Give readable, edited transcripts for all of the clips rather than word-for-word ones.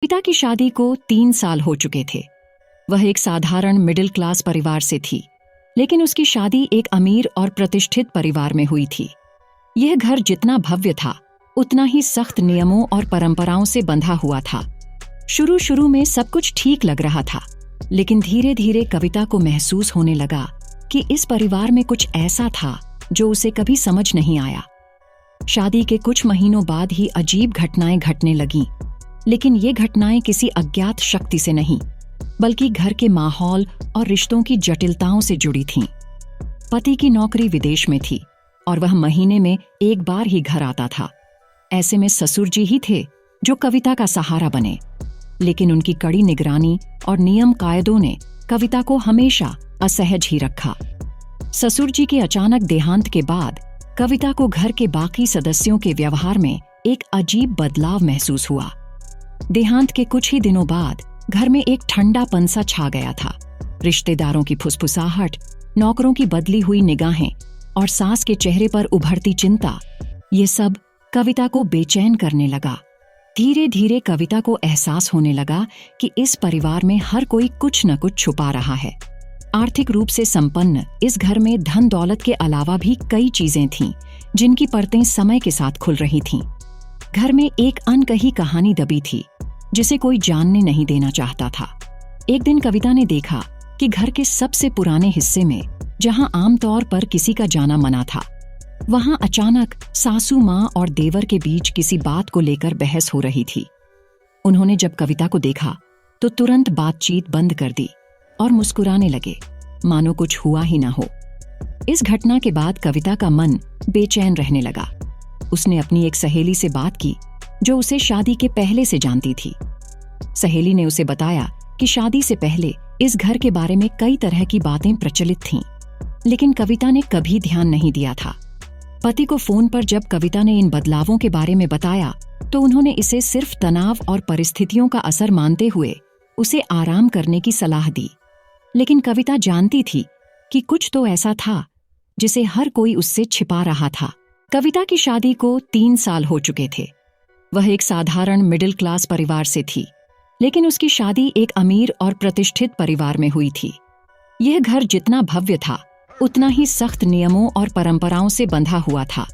पिता की शादी को 3 साल हो चुके थे। वह एक साधारण मिडिल क्लास परिवार से थी, लेकिन उसकी शादी एक अमीर और प्रतिष्ठित परिवार में हुई थी। यह घर जितना भव्य था, उतना ही सख्त नियमों और परंपराओं से बंधा हुआ था। शुरू में सब कुछ ठीक लग रहा था, लेकिन धीरे धीरे कविता को महसूस होने लगा कि इस परिवार में कुछ ऐसा था जो उसे कभी समझ नहीं आया। शादी के कुछ महीनों बाद ही अजीब घटनाएं घटने लगीं, लेकिन ये घटनाएं किसी अज्ञात शक्ति से नहीं, बल्कि घर के माहौल और रिश्तों की जटिलताओं से जुड़ी थीं। पति की नौकरी विदेश में थी और वह महीने में एक बार ही घर आता था। ऐसे में ससुर जी ही थे जो कविता का सहारा बने, लेकिन उनकी कड़ी निगरानी और नियम कायदों ने कविता को हमेशा असहज ही रखा। ससुर जी के अचानक देहांत के बाद कविता को घर के बाकी सदस्यों के व्यवहार में एक अजीब बदलाव महसूस हुआ। देहांत के कुछ ही दिनों बाद घर में एक ठंडापन सा छा गया था। रिश्तेदारों की फुसफुसाहट, नौकरों की बदली हुई निगाहें और सास के चेहरे पर उभरती चिंता, ये सब कविता को बेचैन करने लगा। धीरे धीरे कविता को एहसास होने लगा कि इस परिवार में हर कोई कुछ न कुछ छुपा रहा है। आर्थिक रूप से संपन्न इस घर में धन दौलत के अलावा भी कई चीजें थीं, जिनकी परतें समय के साथ खुल रही थीं। घर में एक अनकही कहानी दबी थी, जिसे कोई जानने नहीं देना चाहता था। एक दिन कविता ने देखा कि घर के सबसे पुराने हिस्से में, जहां आमतौर पर किसी का जाना मना था, वहां अचानक सासू माँ और देवर के बीच किसी बात को लेकर बहस हो रही थी। उन्होंने जब कविता को देखा तो तुरंत बातचीत बंद कर दी और मुस्कुराने लगे, मानो कुछ हुआ ही ना हो। इस घटना के बाद कविता का मन बेचैन रहने लगा। उसने अपनी एक सहेली से बात की जो उसे शादी के पहले से जानती थी। सहेली ने उसे बताया कि शादी से पहले इस घर के बारे में कई तरह की बातें प्रचलित थीं, लेकिन कविता ने कभी ध्यान नहीं दिया था। पति को फोन पर जब कविता ने इन बदलावों के बारे में बताया तो उन्होंने इसे सिर्फ तनाव और परिस्थितियों का असर मानते हुए उसे आराम करने की सलाह दी। लेकिन कविता जानती थी कि कुछ तो ऐसा था जिसे हर कोई उससे छिपा रहा था। कविता की शादी को 3 साल हो चुके थे। वह एक साधारण मिडिल क्लास परिवार से थी, लेकिन उसकी शादी एक अमीर और प्रतिष्ठित परिवार में हुई थी। यह घर जितना भव्य था, उतना ही सख्त नियमों और परंपराओं से बंधा हुआ था।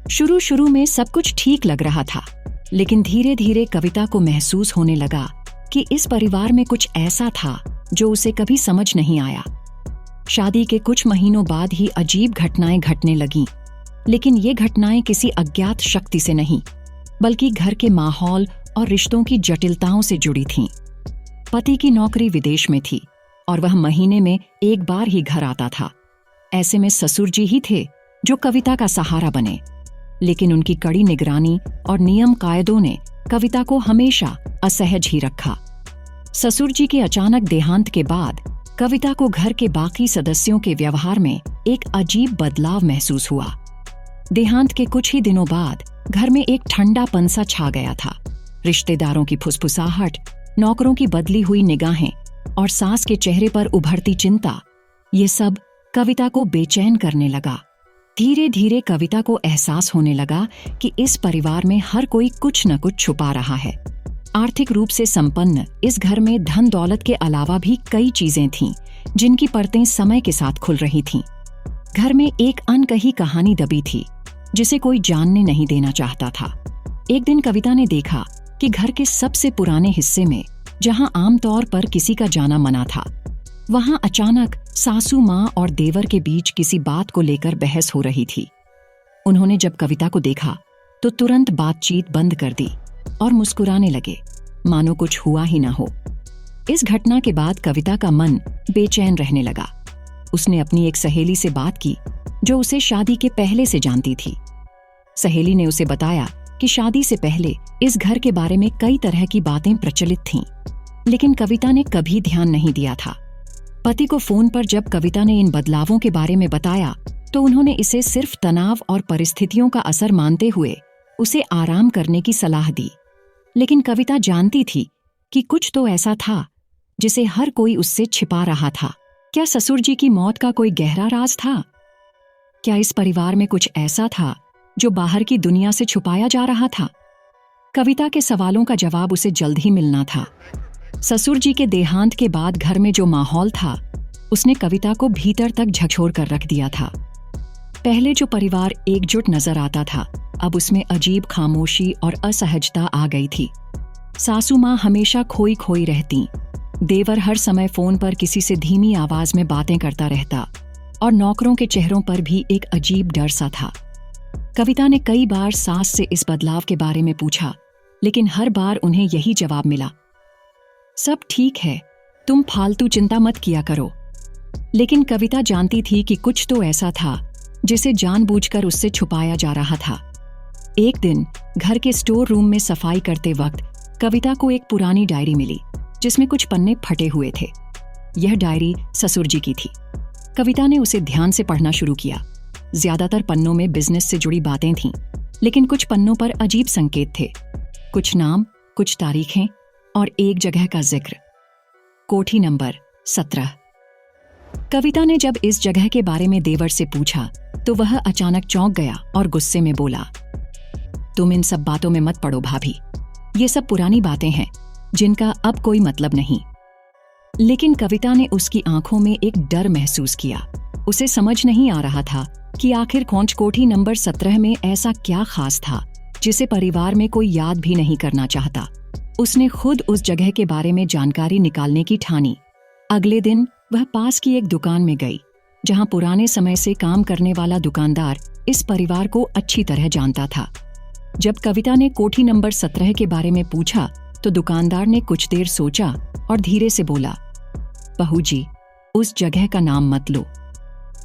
शुरू में सब कुछ ठीक लग रहा था, लेकिन धीरे धीरे कविता को महसूस होने लगा कि इस परिवार में कुछ ऐसा था जो उसे कभी समझ नहीं आया। शादी के कुछ महीनों बाद ही अजीब घटनाएं घटने लगीं, लेकिन ये घटनाएं किसी अज्ञात शक्ति से नहीं, बल्कि घर के माहौल और रिश्तों की जटिलताओं से जुड़ी थीं। पति की नौकरी विदेश में थी और वह महीने में एक बार ही घर आता था। ऐसे में ससुर जी ही थे जो कविता का सहारा बने, लेकिन उनकी कड़ी निगरानी और नियम कायदों ने कविता को हमेशा असहज ही रखा। ससुर जी के अचानक देहांत के बाद कविता को घर के बाकी सदस्यों के व्यवहार में एक अजीब बदलाव महसूस हुआ। देहांत के कुछ ही दिनों बाद घर में एक ठंडापन सा छा गया था। रिश्तेदारों की फुसफुसाहट, नौकरों की बदली हुई निगाहें और सास के चेहरे पर उभरती चिंता, ये सब कविता को बेचैन करने लगा। धीरे धीरे कविता को एहसास होने लगा कि इस परिवार में हर कोई कुछ न कुछ छुपा रहा है। आर्थिक रूप से संपन्न इस घर में धन दौलत के अलावा भी कई चीजें थीं, जिनकी परतें समय के साथ खुल रही थीं। घर में एक अनकही कहानी दबी थी, जिसे कोई जानने नहीं देना चाहता था। एक दिन कविता ने देखा कि घर के सबसे पुराने हिस्से में, जहां आमतौर पर किसी का जाना मना था, वहां अचानक सासू माँ और देवर के बीच किसी बात को लेकर बहस हो रही थी। उन्होंने जब कविता को देखा तो तुरंत बातचीत बंद कर दी और मुस्कुराने लगे, मानो कुछ हुआ ही ना हो। इस घटना के बाद कविता का मन बेचैन रहने लगा। उसने अपनी एक सहेली से बात की जो उसे शादी के पहले से जानती थी। सहेली ने उसे बताया कि शादी से पहले इस घर के बारे में कई तरह की बातें प्रचलित थीं, लेकिन कविता ने कभी ध्यान नहीं दिया था। पति को फोन पर जब कविता ने इन बदलावों के बारे में बताया तो उन्होंने इसे सिर्फ तनाव और परिस्थितियों का असर मानते हुए उसे आराम करने की सलाह दी। लेकिन कविता जानती थी कि कुछ तो ऐसा था जिसे हर कोई उससे छिपा रहा था। क्या ससुर जी की मौत का कोई गहरा राज था? क्या इस परिवार में कुछ ऐसा था जो बाहर की दुनिया से छुपाया जा रहा था? कविता के सवालों का जवाब उसे जल्द ही मिलना था। ससुर जी के देहांत के बाद घर में जो माहौल था, उसने कविता को भीतर तक झकझोर कर रख दिया था। पहले जो परिवार एकजुट नजर आता था, अब उसमें अजीब खामोशी और असहजता आ गई थी। सासू माँ हमेशा खोई खोई रहती, देवर हर समय फोन पर किसी से धीमी आवाज में बातें करता रहता और नौकरों के चेहरों पर भी एक अजीब डर सा था। कविता ने कई बार सास से इस बदलाव के बारे में पूछा, लेकिन हर बार उन्हें यही जवाब मिला, सब ठीक है, तुम फालतू चिंता मत किया करो। लेकिन कविता जानती थी कि कुछ तो ऐसा था जिसे जानबूझकर उससे छुपाया जा रहा था। एक दिन घर के स्टोर रूम में सफाई करते वक्त कविता को एक पुरानी डायरी मिली जिसमें कुछ पन्ने फटे हुए थे। यह डायरी ससुर जी की थी। कविता ने उसे ध्यान से पढ़ना शुरू किया। ज्यादातर पन्नों में बिजनेस से जुड़ी बातें थीं, लेकिन कुछ पन्नों पर अजीब संकेत थे। कुछ नाम, कुछ तारीखें और एक जगह का जिक्र, कोठी नंबर 17। कविता ने जब इस जगह के बारे में देवर से पूछा तो वह अचानक चौंक गया और गुस्से में बोला, तुम इन सब बातों में मत पड़ो भाभी, ये सब पुरानी बातें हैं जिनका अब कोई मतलब नहीं। लेकिन कविता ने उसकी आंखों में एक डर महसूस किया। उसे समझ नहीं आ रहा था कि आखिर खोंच कोठी नंबर 17 में ऐसा क्या खास था जिसे परिवार में कोई याद भी नहीं करना चाहता। उसने खुद उस जगह के बारे में जानकारी निकालने की ठानी। अगले दिन वह पास की एक दुकान में गई, जहां पुराने समय से काम करने वाला दुकानदार इस परिवार को अच्छी तरह जानता था। जब कविता ने कोठी नंबर 17 के बारे में पूछा तो दुकानदार ने कुछ देर सोचा और धीरे से बोला, बहू जी, उस जगह का नाम मत लो।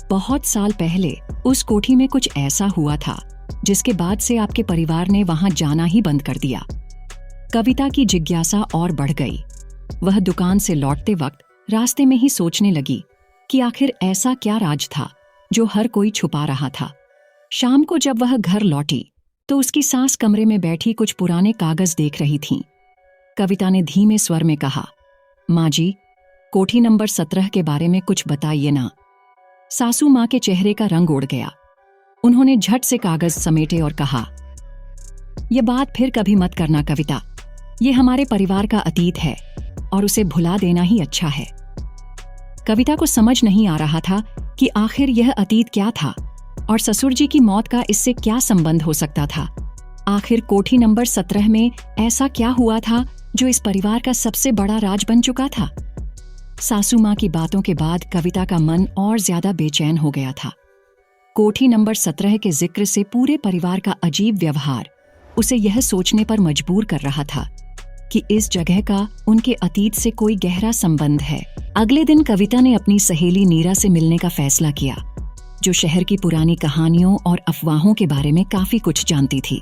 बहुत साल पहले उस कोठी में कुछ ऐसा हुआ था जिसके बाद से आपके परिवार ने वहां जाना ही बंद कर दिया। कविता की जिज्ञासा और बढ़ गई। वह दुकान से लौटते वक्त रास्ते में ही सोचने लगी कि आखिर ऐसा क्या राज था जो हर कोई छुपा रहा था। शाम को जब वह घर लौटी तो उसकी सास कमरे में बैठी कुछ पुराने कागज देख रही थीं। कविता ने धीमे स्वर में कहा, माँ जी, कोठी नंबर 17 के बारे में कुछ बताइए ना। सासू माँ के चेहरे का रंग उड़ गया। उन्होंने झट से कागज समेटे और कहा, यह बात फिर कभी मत करना कविता, ये हमारे परिवार का अतीत है और उसे भुला देना ही अच्छा है। कविता को समझ नहीं आ रहा था कि आखिर यह अतीत क्या था और ससुर जी की मौत का इससे क्या संबंध हो सकता था। आखिर कोठी नंबर 17 में ऐसा क्या हुआ था जो इस परिवार का सबसे बड़ा राज बन चुका था। सासू माँ की बातों के बाद कविता का मन और ज्यादा बेचैन हो गया था। कोठी नंबर 17 के जिक्र से पूरे परिवार का अजीब व्यवहार उसे यह सोचने पर मजबूर कर रहा था कि इस जगह का उनके अतीत से कोई गहरा संबंध है। अगले दिन कविता ने अपनी सहेली नीरा से मिलने का फैसला किया, जो शहर की पुरानी कहानियों और अफवाहों के बारे में काफी कुछ जानती थी।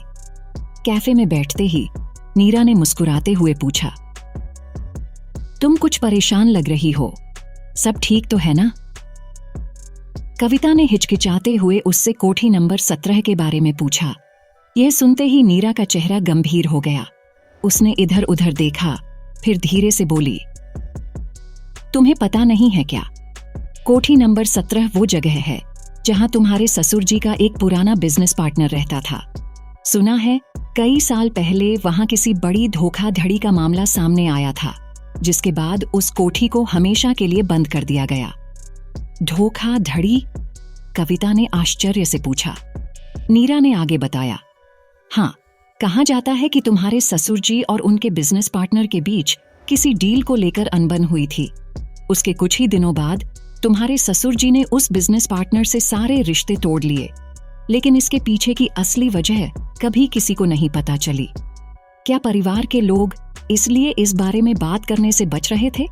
कैफे में बैठते ही नीरा ने मुस्कुराते हुए पूछा, तुम कुछ परेशान लग रही हो, सब ठीक तो है ना? कविता ने हिचकिचाते हुए उससे कोठी नंबर 17 के बारे में पूछा। यह सुनते ही नीरा का चेहरा गंभीर हो गया। उसने इधर उधर देखा, फिर धीरे से बोली, तुम्हें पता नहीं है क्या? कोठी नंबर 17 वो जगह है जहां तुम्हारे ससुर जी का एक पुराना बिजनेस पार्टनर रहता था। सुना है कई साल पहले वहां किसी बड़ी धोखाधड़ी का मामला सामने आया था, जिसके बाद उस कोठी को हमेशा के लिए बंद कर दिया गया। धोखाधड़ी? कविता ने आश्चर्य से पूछा। नीरा ने आगे बताया, हाँ, कहा जाता है कि तुम्हारे ससुर जी और उनके बिजनेस पार्टनर के बीच किसी डील को लेकर अनबन हुई थी। उसके कुछ ही दिनों बाद तुम्हारे ससुर जी ने उस बिजनेस पार्टनर से सारे रिश्ते तोड़ लिए, लेकिन इसके पीछे की असली वजह कभी किसी को नहीं पता चली। क्या परिवार के लोग इसलिए इस बारे में बात करने से बच रहे थे?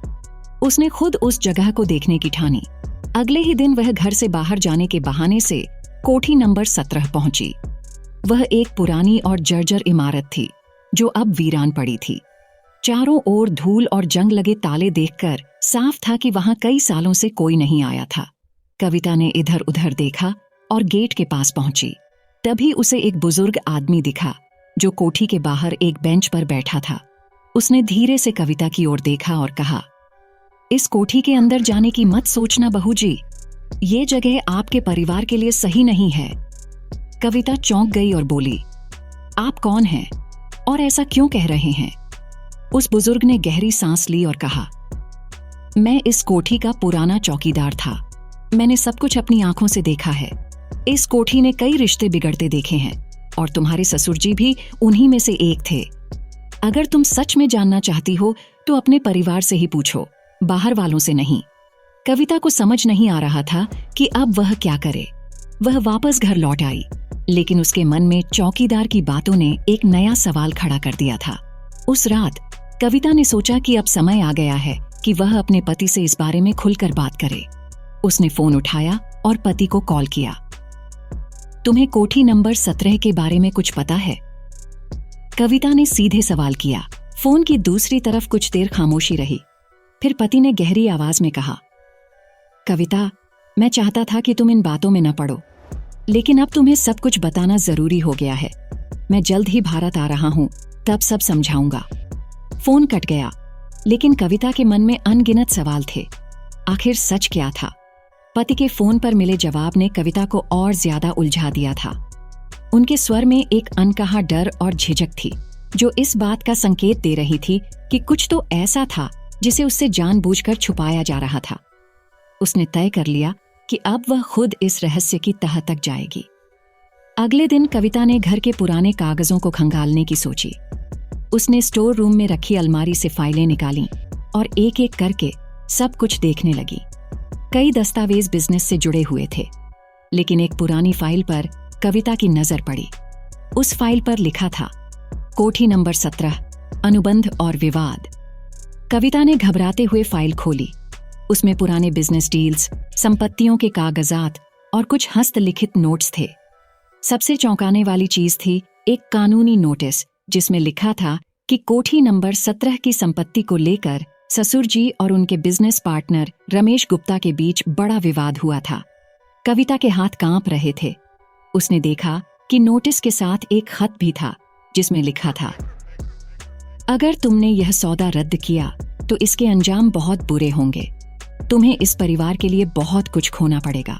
उसने खुद उस जगह को देखने की ठानी। अगले ही दिन वह घर से बाहर जाने के बहाने से कोठी नंबर 17 पहुंची। वह एक पुरानी और जर्जर इमारत थी जो अब वीरान पड़ी थी। चारों ओर धूल और जंग लगे ताले देखकर साफ था कि वहां कई सालों से कोई नहीं आया था। कविता ने इधर उधर देखा और गेट के पास पहुंची। तभी उसे एक बुजुर्ग आदमी दिखा जो कोठी के बाहर एक बेंच पर बैठा था। उसने धीरे से कविता की ओर देखा और कहा, इस कोठी के अंदर जाने की मत सोचना बहू जी, ये जगह आपके परिवार के लिए सही नहीं है। कविता चौंक गई और बोली, आप कौन हैं? और ऐसा क्यों कह रहे हैं? उस बुजुर्ग ने गहरी सांस ली और कहा, मैं इस कोठी का पुराना चौकीदार था। मैंने सब कुछ अपनी आंखों से देखा है। इस कोठी ने कई रिश्ते बिगड़ते देखे हैं और तुम्हारे ससुर जी भी उन्हीं में से एक थे। अगर तुम सच में जानना चाहती हो तो अपने परिवार से ही पूछो, बाहर वालों से नहीं। कविता को समझ नहीं आ रहा था कि अब वह क्या करे। वह वापस घर लौट आई, लेकिन उसके मन में चौकीदार की बातों ने एक नया सवाल खड़ा कर दिया था। उस रात कविता ने सोचा कि अब समय आ गया है कि वह अपने पति से इस बारे में खुलकर बात करे। उसने फोन उठाया और पति को कॉल किया। तुम्हें कोठी नंबर 17 के बारे में कुछ पता है? कविता ने सीधे सवाल किया। फोन की दूसरी तरफ कुछ देर खामोशी रही। फिर पति ने गहरी आवाज में कहा, कविता, मैं चाहता था कि तुम इन बातों में न पड़ो, लेकिन अब तुम्हें सब कुछ बताना जरूरी हो गया है। मैं जल्द ही भारत आ रहा हूं, तब सब समझाऊंगा। फोन कट गया, लेकिन कविता के मन में अनगिनत सवाल थे। आखिर सच क्या था? पति के फोन पर मिले जवाब ने कविता को और ज्यादा उलझा दिया था। उनके स्वर में एक अनकहा डर और झिझक थी, जो इस बात का संकेत दे रही थी कि कुछ तो ऐसा था जिसे उससे जानबूझकर छुपाया जा रहा था। उसने तय कर लिया कि अब वह खुद इस रहस्य की तह तक जाएगी। अगले दिन कविता ने घर के पुराने कागजों को खंगालने की सोची। उसने स्टोर रूम में रखी अलमारी से फाइलें निकालीं और एक एक करके सब कुछ देखने लगी। कई दस्तावेज बिजनेस से जुड़े हुए थे, लेकिन एक पुरानी फाइल पर कविता की नजर पड़ी। उस फाइल पर लिखा था, कोठी नंबर 17, अनुबंध और विवाद। कविता ने घबराते हुए फाइल खोली। उसमें पुराने बिजनेस डील्स, संपत्तियों के कागजात और कुछ हस्तलिखित नोट्स थे। सबसे चौंकाने वाली चीज थी एक कानूनी नोटिस, जिसमें लिखा था कि कोठी नंबर 17 की संपत्ति को लेकर ससुर जी और उनके बिजनेस पार्टनर रमेश गुप्ता के बीच बड़ा विवाद हुआ था। कविता के हाथ कांप रहे थे। उसने देखा कि नोटिस के साथ एक खत भी था, जिसमें लिखा था, अगर तुमने यह सौदा रद्द किया तो इसके अंजाम बहुत बुरे होंगे। तुम्हें इस परिवार के लिए बहुत कुछ खोना पड़ेगा।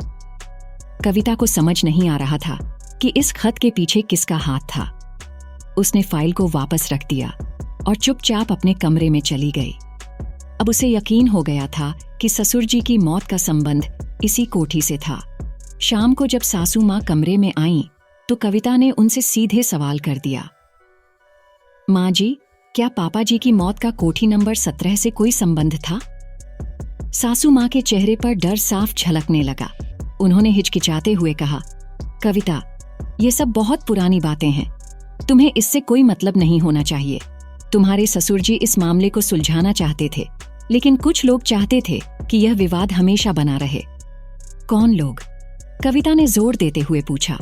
कविता को समझ नहीं आ रहा था कि इस खत के पीछे किसका हाथ था। उसने फाइल को वापस रख दिया और चुपचाप अपने कमरे में चली गई। अब उसे यकीन हो गया था कि ससुर जी की मौत का संबंध इसी कोठी से था। शाम को जब सासू माँ कमरे में आईं, तो कविता ने उनसे सीधे सवाल कर दिया, माँ जी, क्या पापा जी की मौत का कोठी नंबर 17 से कोई संबंध था? सासू माँ के चेहरे पर डर साफ झलकने लगा। उन्होंने हिचकिचाते हुए कहा, कविता, ये सब बहुत पुरानी बातें हैं। तुम्हें इससे कोई मतलब नहीं होना चाहिए। तुम्हारे ससुर जी इस मामले को सुलझाना चाहते थे, लेकिन कुछ लोग चाहते थे कि यह विवाद हमेशा बना रहे। कौन लोग? कविता ने जोर देते हुए पूछा।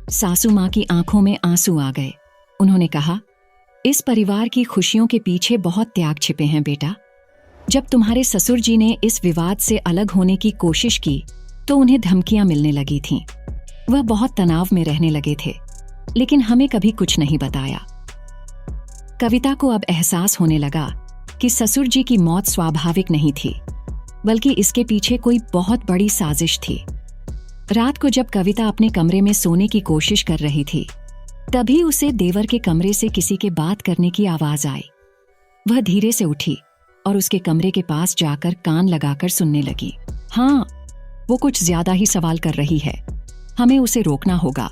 सासू माँ की आंखों में आंसू आ गए। उन्होंने कहा, इस परिवार की खुशियों के पीछे बहुत त्याग छिपे हैं बेटा। जब तुम्हारे ससुर जी ने इस विवाद से अलग होने की कोशिश की तो उन्हें धमकियां मिलने लगी थीं। वह बहुत तनाव में रहने लगे थे, लेकिन हमें कभी कुछ नहीं बताया। कविता को अब एहसास होने लगा कि ससुर जी की मौत स्वाभाविक नहीं थी, बल्कि इसके पीछे कोई बहुत बड़ी साजिश थी। रात को जब कविता अपने कमरे में सोने की कोशिश कर रही थी, तभी उसे देवर के कमरे से किसी के बात करने की आवाज आई। वह धीरे से उठी और उसके कमरे के पास जाकर कान लगाकर सुनने लगी। हाँ, वो कुछ ज्यादा ही सवाल कर रही है। हमें उसे रोकना होगा,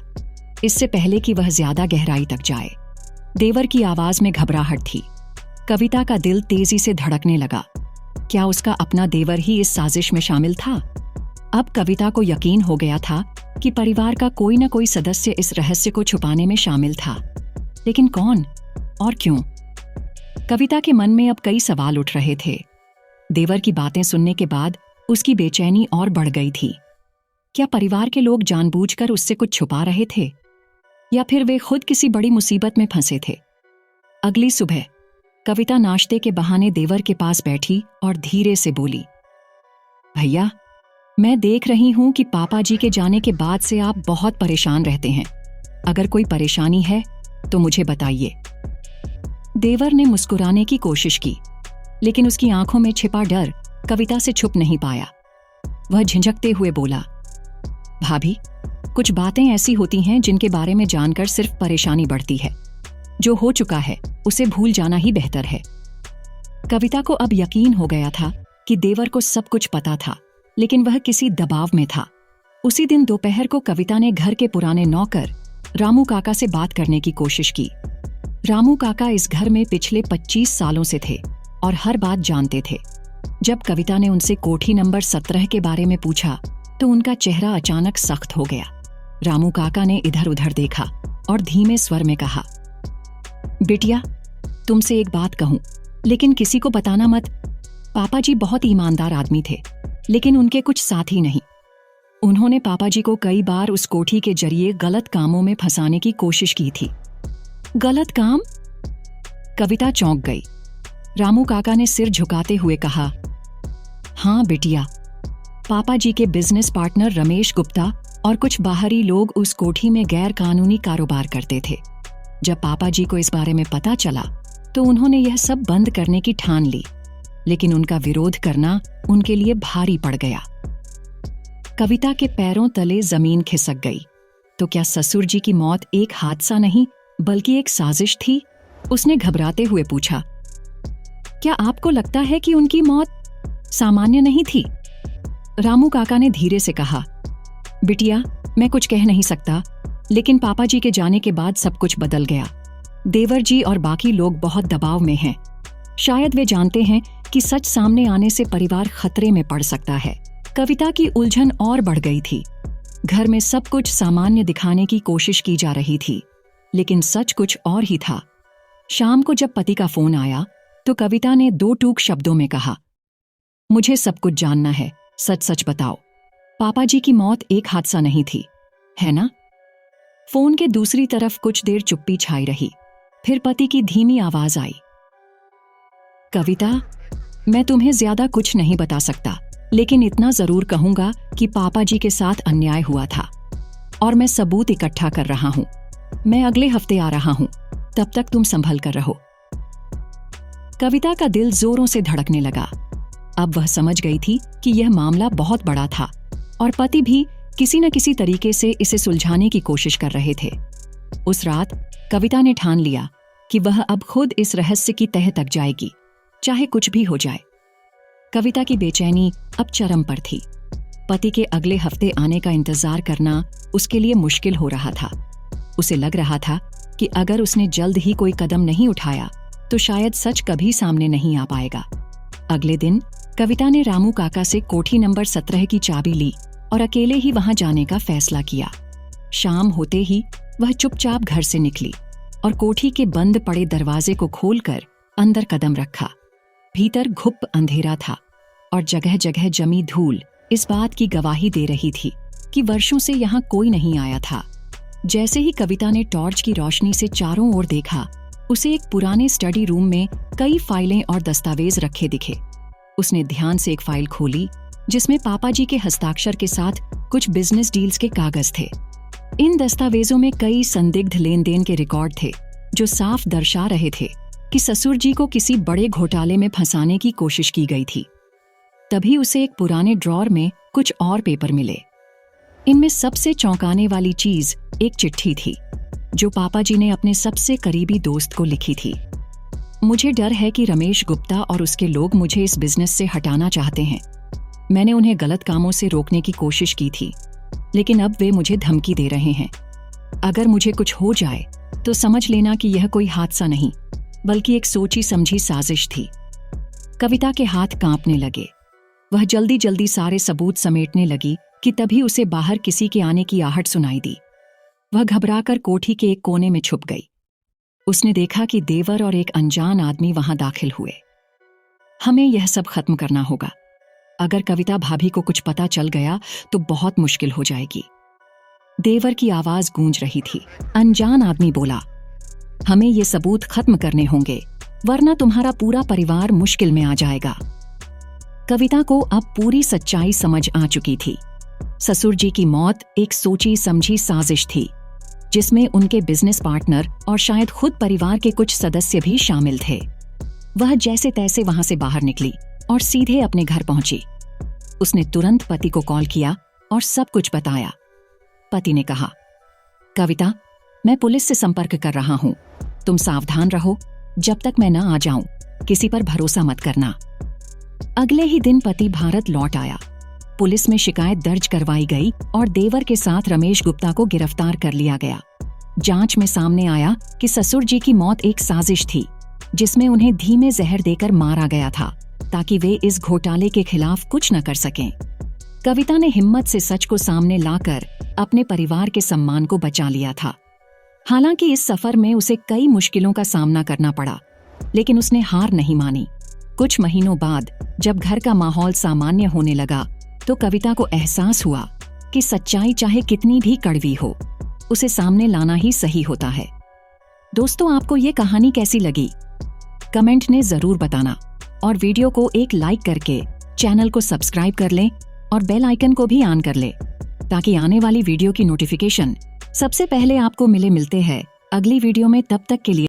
इससे पहले कि वह ज्यादा गहराई तक जाए। देवर की आवाज में घबराहट थी। कविता का दिल तेजी से धड़कने लगा। क्या उसका अपना देवर ही इस साजिश में शामिल था? अब कविता को यकीन हो गया था कि परिवार का कोई न कोई सदस्य इस रहस्य को छुपाने में शामिल था, लेकिन कौन और क्यों? कविता के मन में अब कई सवाल उठ रहे थे। देवर की बातें सुनने के बाद उसकी बेचैनी और बढ़ गई थी। क्या परिवार के लोग जानबूझकर उससे कुछ छुपा रहे थे, या फिर वे खुद किसी बड़ी मुसीबत में फंसे थे? अगली सुबह कविता नाश्ते के बहाने देवर के पास बैठी और धीरे से बोली, भैया, मैं देख रही हूं कि पापा जी के जाने के बाद से आप बहुत परेशान रहते हैं। अगर कोई परेशानी है तो मुझे बताइए। देवर ने मुस्कुराने की कोशिश की, लेकिन उसकी आंखों में छिपा डर कविता से छुप नहीं पाया। वह झिझकते हुए बोला, भाभी, कुछ बातें ऐसी होती हैं जिनके बारे में जानकर सिर्फ परेशानी बढ़ती है। जो हो चुका है उसे भूल जाना ही बेहतर है। कविता को अब यकीन हो गया था कि देवर को सब कुछ पता था, लेकिन वह किसी दबाव में था। उसी दिन दोपहर को कविता ने घर के पुराने नौकर रामू काका से बात करने की कोशिश की। रामू काका इस घर में पिछले 25 सालों से थे और हर बात जानते थे। जब कविता ने उनसे कोठी नंबर 17 के बारे में पूछा तो उनका चेहरा अचानक सख्त हो गया। रामू काका ने इधर उधर देखा और धीमे स्वर में कहा, बिटिया, तुमसे एक बात कहूं, लेकिन किसी को बताना मत। पापा जी बहुत ईमानदार आदमी थे, लेकिन उनके कुछ साथी नहीं। उन्होंने पापा जी को कई बार उस कोठी के जरिए गलत कामों में फंसाने की कोशिश की थी। गलत काम? कविता चौंक गई। रामू काका ने सिर झुकाते हुए कहा, हाँ बिटिया, पापा जी के बिजनेस पार्टनर रमेश गुप्ता और कुछ बाहरी लोग उस कोठी में गैर कानूनी कारोबार करते थे। जब पापा जी को इस बारे में पता चला तो उन्होंने यह सब बंद करने की ठान ली, लेकिन उनका विरोध करना उनके लिए भारी पड़ गया। कविता के पैरों तले जमीन खिसक गई। तो क्या ससुर जी की मौत एक हादसा नहीं बल्कि एक साजिश थी? उसने घबराते हुए पूछा, क्या आपको लगता है कि उनकी मौत सामान्य नहीं थी? रामू काका ने धीरे से कहा, बिटिया, मैं कुछ कह नहीं सकता, लेकिन पापा जी के जाने के बाद सब कुछ बदल गया। देवर जी और बाकी लोग बहुत दबाव में हैं। शायद वे जानते हैं कि सच सामने आने से परिवार खतरे में पड़ सकता है। कविता की उलझन और बढ़ गई थी। घर में सब कुछ सामान्य दिखाने की कोशिश की जा रही थी, लेकिन सच कुछ और ही था। शाम को जब पति का फोन आया तो कविता ने 2 टूक शब्दों में कहा, मुझे सब कुछ जानना है, सच सच बताओ। पापा जी की मौत एक हादसा नहीं थी, है ना? फोन के दूसरी तरफ कुछ देर चुप्पी छाई रही। फिर पति की धीमी आवाज आई, कविता, मैं तुम्हें ज्यादा कुछ नहीं बता सकता, लेकिन इतना जरूर कहूंगा कि पापा जी के साथ अन्याय हुआ था और मैं सबूत इकट्ठा कर रहा हूं। मैं अगले हफ्ते आ रहा हूं, तब तक तुम संभल कर रहो। कविता का दिल जोरों से धड़कने लगा। अब वह समझ गई थी कि यह मामला बहुत बड़ा था और पति भी किसी न किसी तरीके से इसे सुलझाने की कोशिश कर रहे थे। उस रात कविता ने ठान लिया कि वह अब खुद इस रहस्य की तह तक जाएगी, चाहे कुछ भी हो जाए। कविता की बेचैनी अब चरम पर थी। पति के अगले हफ्ते आने का इंतजार करना उसके लिए मुश्किल हो रहा था। उसे लग रहा था कि अगर उसने जल्द ही कोई कदम नहीं उठाया तो शायद सच कभी सामने नहीं आ पाएगा। अगले दिन कविता ने रामू काका से कोठी नंबर 17 की चाबी ली और अकेले ही वहां जाने का फैसला किया। शाम होते ही वह चुपचाप घर से निकली और कोठी के बंद पड़े दरवाजे को खोलकर अंदर कदम रखा। भीतर घुप अंधेरा था और जगह जगह जमी धूल इस बात की गवाही दे रही थी कि वर्षों से यहाँ कोई नहीं आया था। जैसे ही कविता ने टॉर्च की रोशनी से चारों ओर देखा, उसे एक पुराने स्टडी रूम में कई फाइलें और दस्तावेज रखे दिखे। उसने ध्यान से एक फाइल खोली जिसमें पापा जी के हस्ताक्षर के साथ कुछ बिजनेस डील्स के कागज थे। इन दस्तावेजों में कई संदिग्ध लेन देन के रिकॉर्ड थे जो साफ दर्शा रहे थे कि ससुर जी को किसी बड़े घोटाले में फंसाने की कोशिश की गई थी। तभी उसे एक पुराने ड्रॉर में कुछ और पेपर मिले। इनमें सबसे चौंकाने वाली चीज एक चिट्ठी थी जो पापा जी ने अपने सबसे करीबी दोस्त को लिखी थी। मुझे डर है कि रमेश गुप्ता और उसके लोग मुझे इस बिजनेस से हटाना चाहते हैं। मैंने उन्हें गलत कामों से रोकने की कोशिश की थी, लेकिन अब वे मुझे धमकी दे रहे हैं। अगर मुझे कुछ हो जाए तो समझ लेना कि यह कोई हादसा नहीं बल्कि एक सोची समझी साजिश थी। कविता के हाथ कांपने लगे। वह जल्दी जल्दी सारे सबूत समेटने लगी कि तभी उसे बाहर किसी के आने की आहट सुनाई दी। वह घबराकर कोठी के एक कोने में छुप गई। उसने देखा कि देवर और एक अनजान आदमी वहां दाखिल हुए। हमें यह सब खत्म करना होगा। अगर कविता भाभी को कुछ पता चल गया तो बहुत मुश्किल हो जाएगी। देवर की आवाज गूंज रही थी। अनजान आदमी बोला, हमें ये सबूत खत्म करने होंगे, वरना तुम्हारा पूरा परिवार मुश्किल में आ जाएगा। कविता को अब पूरी सच्चाई समझ आ चुकी थी। ससुर जी की मौत एक सोची समझी साजिश थी जिसमें उनके बिजनेस पार्टनर और शायद खुद परिवार के कुछ सदस्य भी शामिल थे। वह जैसे तैसे वहां से बाहर निकली और सीधे अपने घर पहुंची। उसने तुरंत पति को कॉल किया और सब कुछ बताया। पति ने कहा, कविता, मैं पुलिस से संपर्क कर रहा हूं। तुम सावधान रहो, जब तक मैं न आ जाऊं, किसी पर भरोसा मत करना। अगले ही दिन पति भारत लौट आया। पुलिस में शिकायत दर्ज करवाई गई और देवर के साथ रमेश गुप्ता को गिरफ्तार कर लिया गया। जांच में सामने आया कि ससुर जी की मौत एक साजिश थी, जिसमें उन्हें धीमे जहर देकर मारा गया था ताकि वे इस घोटाले के खिलाफ कुछ न कर सकें। कविता ने हिम्मत से सच को सामने लाकर अपने परिवार के सम्मान को बचा लिया था। हालांकि इस सफर में उसे कई मुश्किलों का सामना करना पड़ा, लेकिन उसने हार नहीं मानी। कुछ महीनों बाद जब घर का माहौल सामान्य होने लगा तो कविता को एहसास हुआ कि सच्चाई चाहे कितनी भी कड़वी हो, उसे सामने लाना ही सही होता है। दोस्तों, आपको ये कहानी कैसी लगी? कमेंट में जरूर बताना और वीडियो को एक लाइक करके चैनल को सब्सक्राइब कर लें और बेल आइकन को भी ऑन कर लें ताकि आने वाली वीडियो की नोटिफिकेशन सबसे पहले आपको मिलते हैं अगली वीडियो में। तब तक के लिए